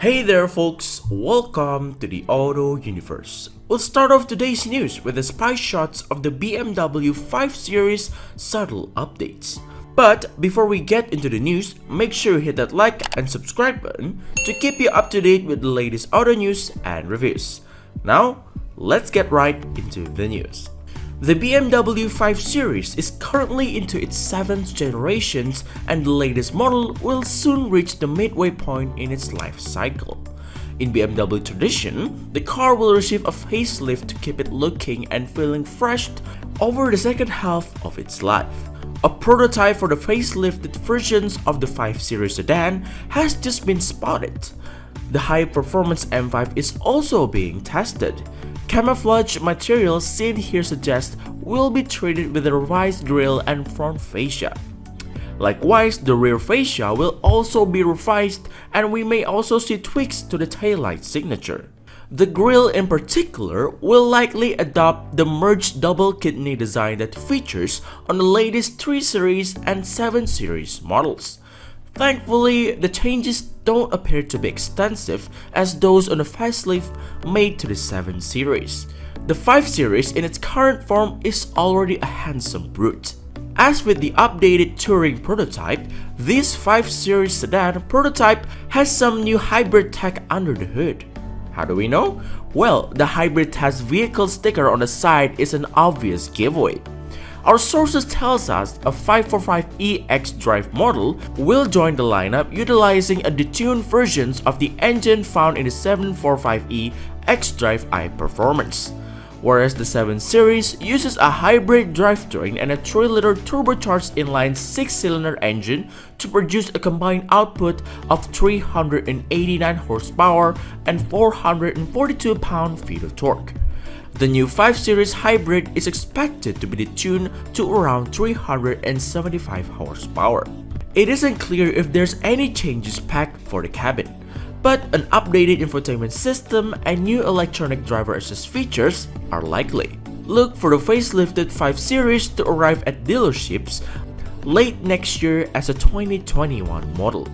Hey there folks, welcome to the Auto Universe. We'll start off today's news with the spy shots of the BMW 5 Series subtle updates. But before we get into the news, make sure you hit that like and subscribe button to keep you up to date with the latest auto news and reviews. Now, let's get right into the news. The BMW 5 Series is currently into its 7th generation and the latest model will soon reach the midway point in its life cycle. In BMW tradition, the car will receive a facelift to keep it looking and feeling fresh over the second half of its life. A prototype for the facelifted versions of the 5 Series sedan has just been spotted. The high-performance M5 is also being tested. Camouflage material seen here suggests will be treated with a revised grille and front fascia. Likewise, the rear fascia will also be revised and we may also see tweaks to the taillight signature. The grille in particular will likely adopt the merged double kidney design that features on the latest 3 Series and 7 Series models. Thankfully, the changes don't appear to be extensive as those on the facelift made to the 7 Series. The 5 Series in its current form is already a handsome brute. As with the updated touring prototype, this 5 Series sedan prototype has some new hybrid tech under the hood. How do we know? Well, the hybrid test vehicle sticker on the side is an obvious giveaway. Our sources tells us a 545e X-Drive model will join the lineup utilizing a detuned versions of the engine found in the 745e X-Drive I Performance, whereas the 7 Series uses a hybrid drivetrain and a 3-liter turbocharged inline 6-cylinder engine to produce a combined output of 389 horsepower and 442 pound-feet of torque. The new 5 Series hybrid is expected to be detuned to around 375 horsepower. It isn't clear if there's any changes packed for the cabin, but an updated infotainment system and new electronic driver assist features are likely. Look for the facelifted 5 Series to arrive at dealerships late next year as a 2021 model.